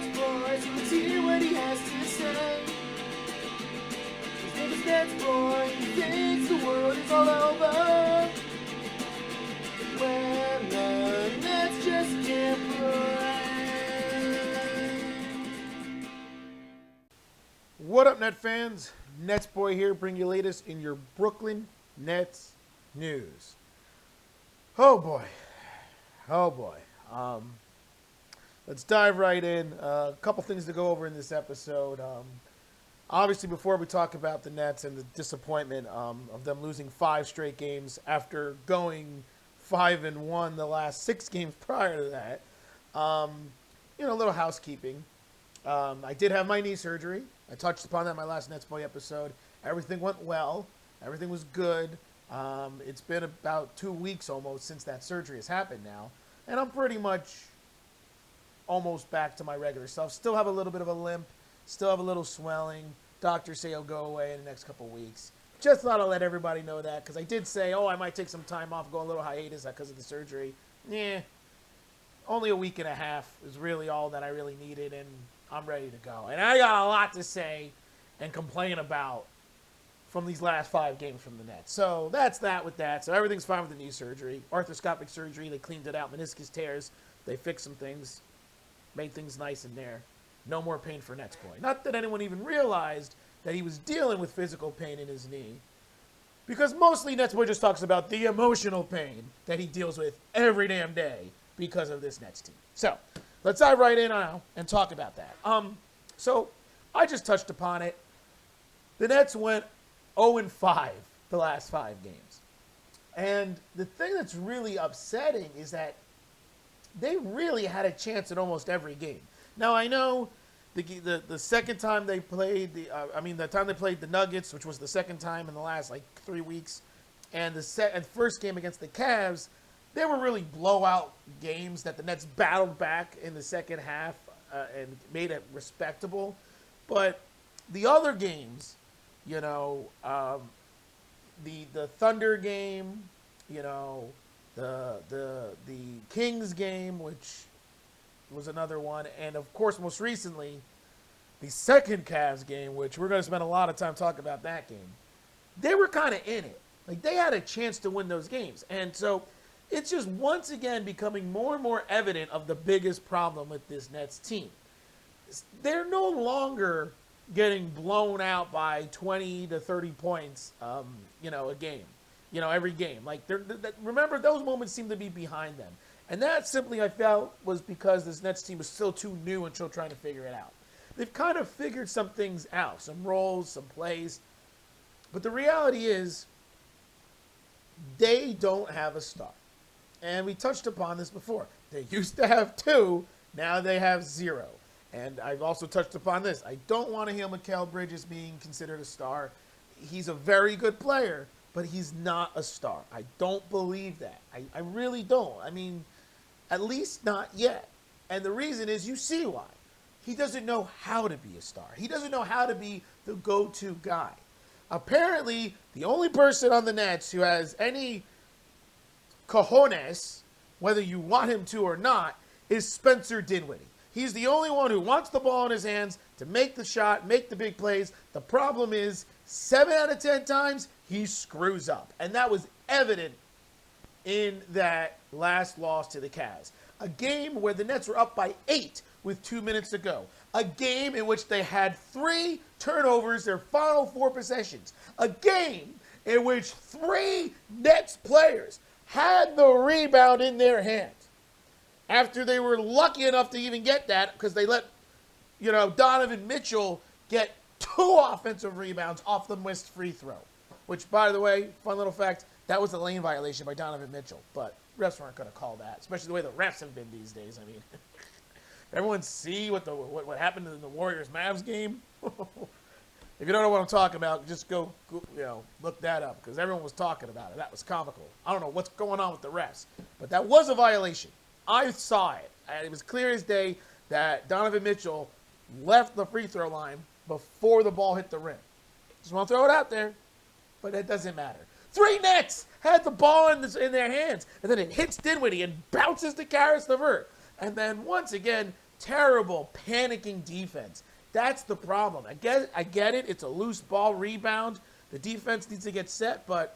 NetsBoy, so let's hear what he has to say. His name is NetsBoy, he thinks the world is all over. When the Nets just can't play. What up, Net fans? NetsBoy here, bring you latest in your Brooklyn Nets news. Oh boy. Let's dive right in. A couple things to go over in this episode. Obviously, before we talk about the Nets and the disappointment of them losing 5 straight games after going 5-1 the last 6 games prior to that, a little housekeeping. I did have my knee surgery. I touched upon that in my last NetsBoy episode. Everything went well. Everything was good. It's been about 2 weeks almost since that surgery has happened now. And I'm pretty much almost back to my regular self. Still have a little bit of a limp. Still have a little swelling. Doctors say it'll go away in the next couple weeks. Just thought I'd let everybody know that because I did say, I might take some time off, go a little hiatus because of the surgery. Only a week and a half is really all that I really needed, and I'm ready to go. And I got a lot to say and complain about from these last 5 games from the Nets. So that's that with that. So everything's fine with the knee surgery. Arthroscopic surgery, they cleaned it out. Meniscus tears, they fixed some things, made things nice in there. No more pain for NetsBoy. Not that anyone even realized that he was dealing with physical pain in his knee. Because mostly NetsBoy just talks about the emotional pain that he deals with every damn day because of this Nets team. So let's dive right in now and talk about that. So I just touched upon it. The Nets went 0-5 the last 5 games. And the thing that's really upsetting is that they really had a chance in almost every game. Now, I know the second time they played, the time they played the Nuggets, which was the second time in the last, 3 weeks, and the first game against the Cavs, they were really blowout games that the Nets battled back in the second half and made it respectable. But the other games, the Thunder game, the Kings game, which was another one, and of course, most recently, the second Cavs game, which we're going to spend a lot of time talking about that game. They were kind of in it. They had a chance to win those games. And so it's just once again becoming more and more evident of the biggest problem with this Nets team. They're no longer getting blown out by 20 to 30 points, a game, every game. Remember, those moments seem to be behind them. And that simply, I felt, was because this Nets team was still too new and still trying to figure it out. They've kind of figured some things out, some roles, some plays. But the reality is, they don't have a star. And we touched upon this before. They used to have 2, now they have 0. And I've also touched upon this. I don't want to hear Mikal Bridges being considered a star. He's a very good player, but he's not a star. I don't believe that. I really don't. At least not yet. And the reason is, you see why. He doesn't know how to be a star. He doesn't know how to be the go-to guy. Apparently, the only person on the Nets who has any cojones, whether you want him to or not, is Spencer Dinwiddie. He's the only one who wants the ball in his hands to make the shot, make the big plays. The problem is, 7 out of 10 times, he screws up. And that was evident in that last loss to the Cavs. A game where the Nets were up by 8 with 2 minutes to go. A game in which they had 3 turnovers their final 4 possessions. A game in which 3 Nets players had the rebound in their hands. After they were lucky enough to even get that because they let, Donovan Mitchell get 2 offensive rebounds off the missed free throw. Which, by the way, fun little fact, that was a lane violation by Donovan Mitchell. But refs weren't going to call that, especially the way the refs have been these days. Everyone see what happened in the Warriors-Mavs game? If you don't know what I'm talking about, just go look that up because everyone was talking about it. That was comical. I don't know what's going on with the refs, but that was a violation. I saw it. And it was clear as day that Donovan Mitchell left the free throw line before the ball hit the rim. Just want to throw it out there, but it doesn't matter. 3 Nets had the ball in their hands, and then it hits Dinwiddie and bounces to Karis LeVert. And then once again, terrible panicking defense. That's the problem. I get it. It's a loose ball rebound. The defense needs to get set, but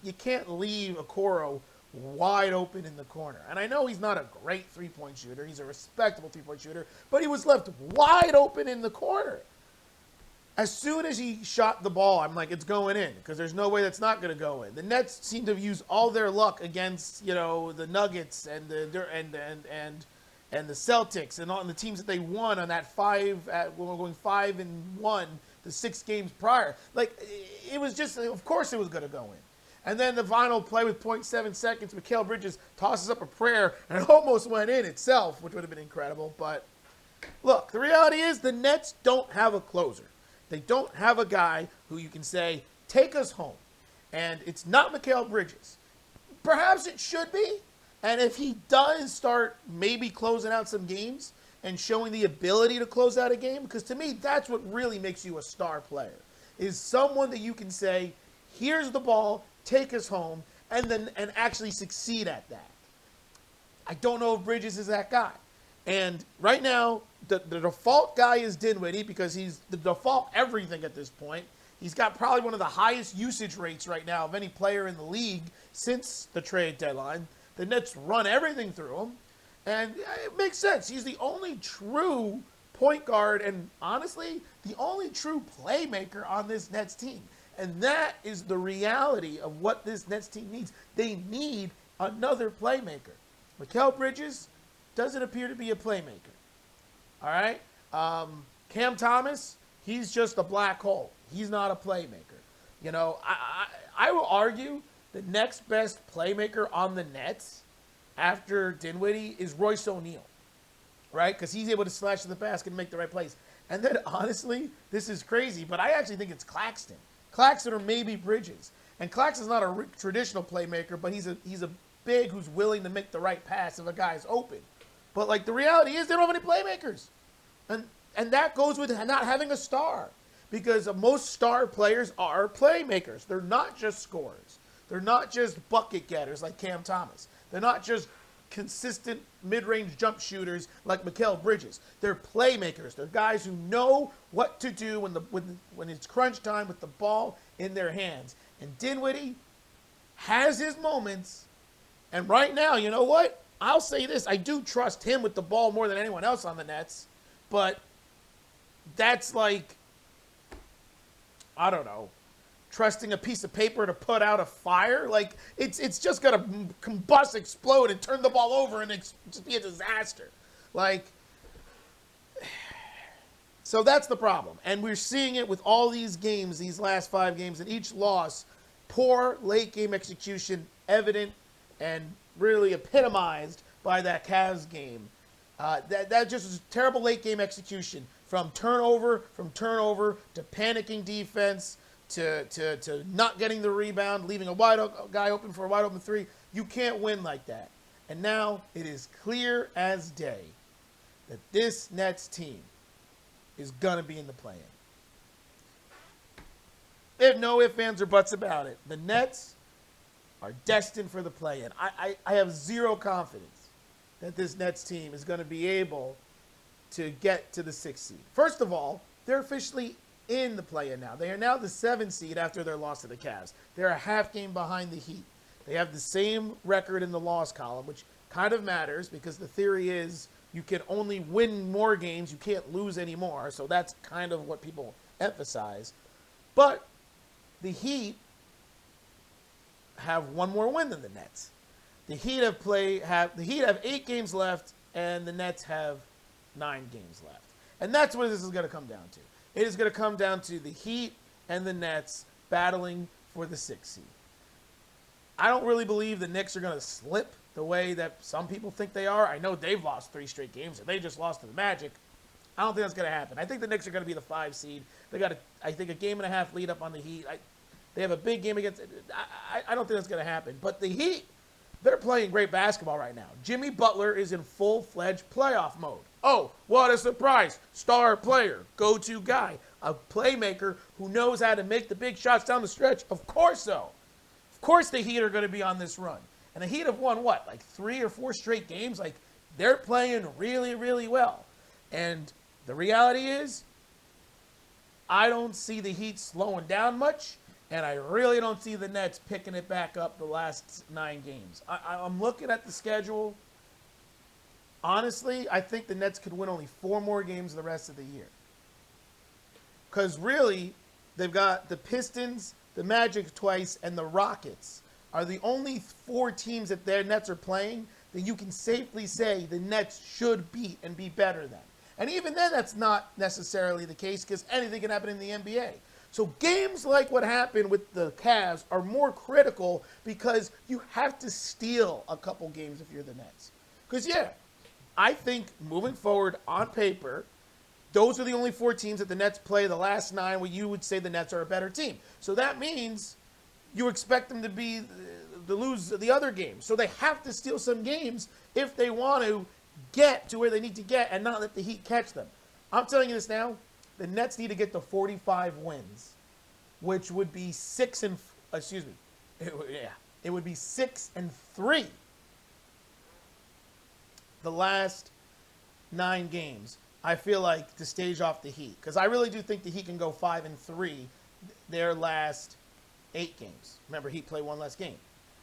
you can't leave Okoro wide open in the corner. And I know he's not a great three-point shooter. He's a respectable three-point shooter, but he was left wide open in the corner. As soon as he shot the ball, I'm like, it's going in, because there's no way that's not going to go in. The Nets seem to have used all their luck against, the Nuggets and the Celtics and all the teams that they won on that going 5-1 the 6 games prior. Like, it was just, of course it was going to go in. And then the final play with 0.7 seconds, Mikal Bridges tosses up a prayer, and it almost went in itself, which would have been incredible. But look, the reality is the Nets don't have a closer. They don't have a guy who you can say, take us home. And it's not Mikal Bridges. Perhaps it should be. And if he does start maybe closing out some games and showing the ability to close out a game, because to me, that's what really makes you a star player, is someone that you can say, here's the ball, take us home, and actually succeed at that. I don't know if Bridges is that guy. And right now, the default guy is Dinwiddie, because he's the default everything at this point. He's got probably one of the highest usage rates right now of any player in the league since the trade deadline. The Nets run everything through him, and it makes sense. He's the only true point guard and, honestly, the only true playmaker on this Nets team. And that is the reality of what this Nets team needs. They need another playmaker. Mikal Bridges doesn't appear to be a playmaker. All right? Cam Thomas, he's just a black hole. He's not a playmaker. I will argue the next best playmaker on the Nets after Dinwiddie is Royce O'Neal, right? Because he's able to slash to the basket and make the right plays. And then, honestly, this is crazy, but I actually think it's Claxton. Claxton or maybe Bridges. And Claxton's not a traditional playmaker, but he's a big who's willing to make the right pass if a guy's open. But, like, the reality is they don't have any playmakers. And that goes with not having a star, because most star players are playmakers. They're not just scorers. They're not just bucket getters like Cam Thomas. They're not just consistent mid-range jump shooters like Mikal Bridges. They're playmakers. They're guys who know what to do when it's crunch time with the ball in their hands. And Dinwiddie has his moments. And right now, you know what? I'll say this. I do trust him with the ball more than anyone else on the Nets. But that's like, I don't know, trusting a piece of paper to put out a fire. Like, it's just going to combust, explode, and turn the ball over and just be a disaster. Like, so that's the problem. And we're seeing it with all these games, these last 5 games, and each loss, poor late game execution, evident and really epitomized by that Cavs game. That just was terrible late game execution, from turnover to panicking defense to not getting the rebound, leaving a guy open for a wide open 3. You can't win like that. And now it is clear as day that this Nets team is going to be in the play-in. There's no ifs, ands, or buts about it. The Nets are destined for the play-in. I have zero confidence that this Nets team is going to be able to get to the 6th seed. First of all, they're officially in the play-in now. They are now the 7th seed after their loss to the Cavs. They're a half game behind the Heat. They have the same record in the loss column, which kind of matters because the theory is you can only win more games. You can't lose anymore. So that's kind of what people emphasize. But the Heat have one more win than the Nets. The Heat have 8 games left, and the Nets have 9 games left. And that's what this is going to come down to. It is going to come down to the Heat and the Nets battling for the 6th seed. I don't really believe the Knicks are going to slip the way that some people think they are. I know they've lost 3 straight games, and they just lost to the Magic. I don't think that's going to happen. I think the Knicks are going to be the 5 seed. They got, I think, a game and a half lead up on the Heat. They have a big game against – I don't think that's going to happen. But the Heat, they're playing great basketball right now. Jimmy Butler is in full-fledged playoff mode. Oh, what a surprise. Star player, go-to guy, a playmaker who knows how to make the big shots down the stretch. Of course so. Of course the Heat are going to be on this run. And the Heat have won, what, like 3 or 4 straight games? Like, They're playing really, really well. And the reality is, I don't see the Heat slowing down much, and I really don't see the Nets picking it back up the last 9 games. I'm looking at the schedule. Honestly, I think the Nets could win only 4 more games the rest of the year. Because really, they've got the Pistons, the Magic twice, and the Rockets are the only 4 teams that their Nets are playing that you can safely say the Nets should beat and be better than. And even then, that's not necessarily the case because anything can happen in the NBA. So games like what happened with the Cavs are more critical because you have to steal a couple games if you're the Nets. Because, yeah, I think moving forward on paper, those are the only 4 teams that the Nets play the last 9 where you would say the Nets are a better team. So that means you expect them to lose the other games. So they have to steal some games if they want to get to where they need to get and not let the Heat catch them. I'm telling you this now. The Nets need to get to 45 wins, which would be 6 and it would be 6 and 3 the last 9 games. I feel like to stage off the Heat because I really do think the Heat can go 5 and 3 their last 8 games. Remember, Heat play 1 less game.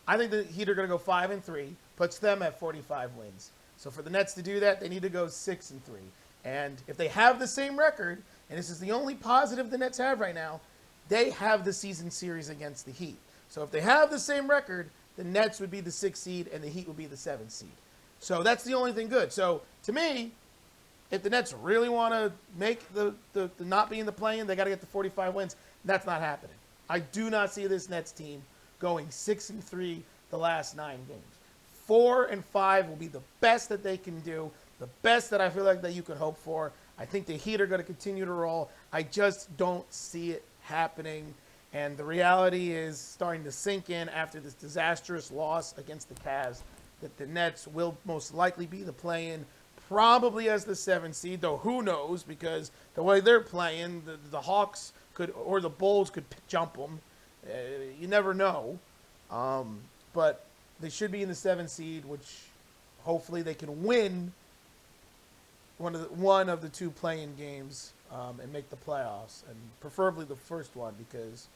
I think the Heat are going to go 5 and 3, puts them at 45 wins. So for the Nets to do that, they need to go 6 and 3. And if they have the same record, and this is the only positive the Nets have right now, they have the season series against the Heat. So if they have the same record, the Nets would be the 6th seed and the Heat would be the 7th seed. So that's the only thing good. So to me, if the Nets really want to make the not be in the play-in, they got to get the 45 wins. That's not happening. I do not see this Nets team going 6 and 3 the last 9 games. 4 and 5 will be the best that they can do, the best that I feel like that you could hope for. I think the Heat are going to continue to roll. I just don't see it happening. And the reality is starting to sink in after this disastrous loss against the Cavs that the Nets will most likely be the play-in, probably as the 7th seed, though who knows, because the way they're playing, the Hawks could, or the Bulls could jump them. You never know. But they should be in the 7th seed, which hopefully they can win one of the 2 play-in games and make the playoffs, and preferably the first one because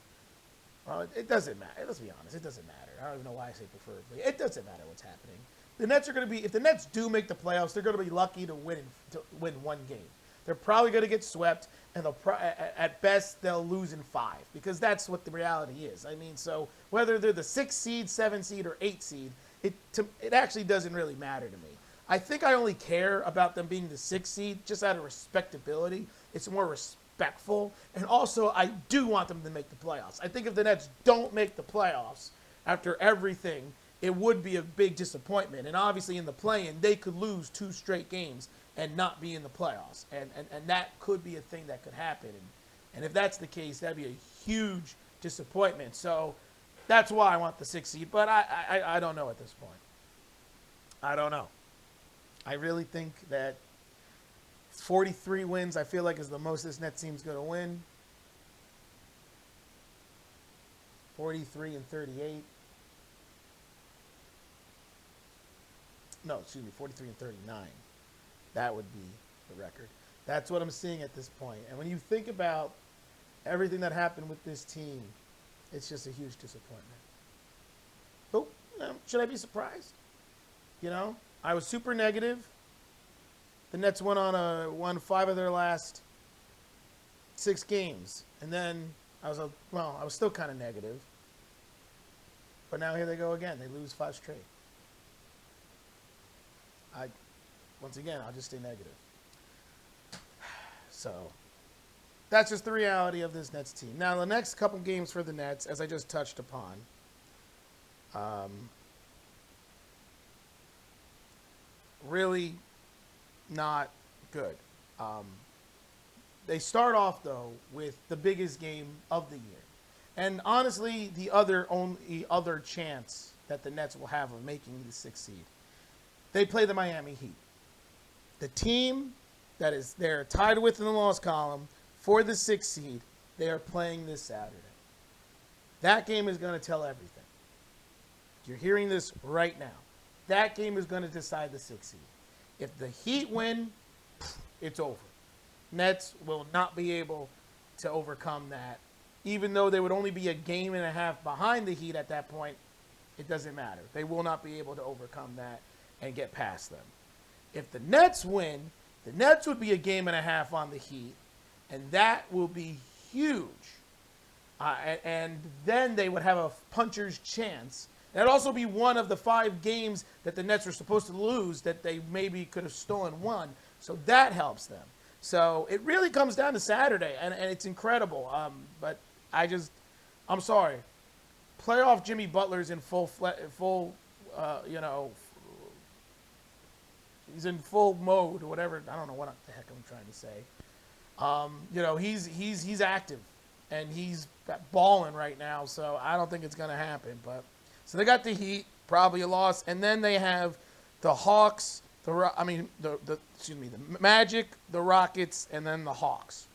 it doesn't matter. Let's be honest, it doesn't matter. I don't even know why I say preferably. It doesn't matter what's happening. The Nets are going to be, if the Nets do make the playoffs, they're going to be lucky to win 1 game. They're probably going to get swept, and at best they'll lose in 5 because that's what the reality is. I mean, so whether they're the 6th seed, 7th seed, or 8th seed, it actually doesn't really matter to me. I think I only care about them being the 6th seed just out of respectability. It's more respectful, and also I do want them to make the playoffs. I think if the Nets don't make the playoffs after everything, it would be a big disappointment. And obviously in the play-in, they could lose 2 straight games and not be in the playoffs. And that could be a thing that could happen. And if that's the case, that'd be a huge disappointment. So that's why I want the 6th seed. But I don't know at this point. I don't know. I really think that 43 wins, I feel like, is the most this Nets team's going to win. 43 and 38. No, excuse me, 43 and 39. That would be the record. That's what I'm seeing at this point. And when you think about everything that happened with this team, it's just a huge disappointment. But should I be surprised? You know, I was super negative. The Nets won 5 of their last 6 games. And then I was still kind of negative. But now here they go again. They lose 5 straight. Once again, I'll just stay negative. So that's just the reality of this Nets team. Now, the next couple games for the Nets, as I just touched upon, really not good. They start off, though, with the biggest game of the year. And honestly, the only other chance that the Nets will have of making the 6th seed. They play the Miami Heat. The team that is they're tied with in the loss column for the 6th seed, they are playing this Saturday. That game is going to tell everything. You're hearing this right now. That game is going to decide the 6th seed. If the Heat win, it's over. Nets will not be able to overcome that. Even though they would only be a game and a half behind the Heat at that point, it doesn't matter. They will not be able to overcome that and get past them. If the Nets win, the Nets would be a game and a half on the Heat, and that will be huge. And then they would have a puncher's chance. That'd also be one of the 5 games that the Nets were supposed to lose that they maybe could have stolen one. So that helps them. So it really comes down to Saturday, and it's incredible. But I'm sorry. Playoff Jimmy Butler's in he's in full mode or whatever. I don't know what the heck I'm trying to say. He's active, and he's balling right now. So I don't think it's going to happen. But so they got the Heat, probably a loss, and then they have the Hawks. The Magic, the Rockets, and then the Hawks.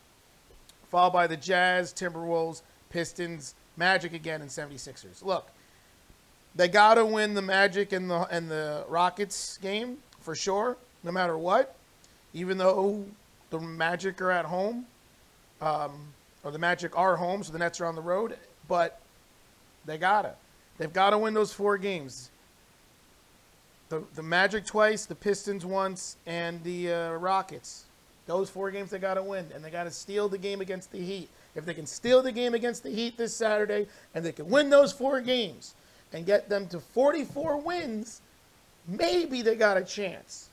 Followed by the Jazz, Timberwolves, Pistons, Magic again, and 76ers. Look, they got to win the Magic and the Rockets game for sure, no matter what. Even though the Magic are at home, or the Magic are home, so the Nets are on the road. But they've got to win those 4 games. The Magic twice, the Pistons once, and the Rockets. Those 4 games they got to win, and they got to steal the game against the Heat. If they can steal the game against the Heat this Saturday, and they can win those 4 games and get them to 44 wins, maybe they got a chance.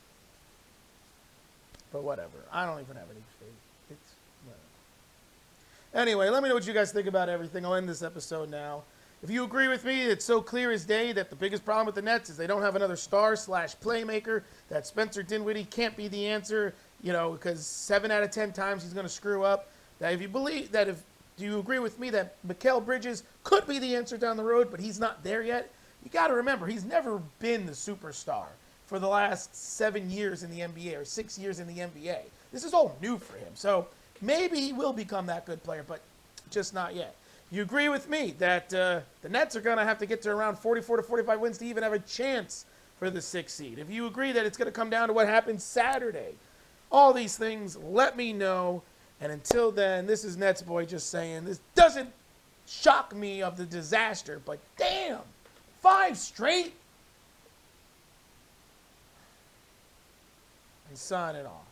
But whatever. I don't even have any faith. It's whatever. Anyway, let me know what you guys think about everything. I'll end this episode now. If you agree with me, it's so clear as day that the biggest problem with the Nets is they don't have another star/playmaker, that Spencer Dinwiddie can't be the answer, because 7 out of 10 times he's going to screw up. That if do you agree with me that Mikal Bridges could be the answer down the road, but he's not there yet? You got to remember, he's never been the superstar for the last 7 years in the NBA or 6 years in the NBA. This is all new for him. So maybe he will become that good player, but just not yet. You agree with me that the Nets are going to have to get to around 44 to 45 wins to even have a chance for the 6th seed. If you agree that it's going to come down to what happens Saturday, all these things, let me know. And until then, this is NetsBoy just saying, this doesn't shock me of the disaster, but damn, 5 straight? And signing off.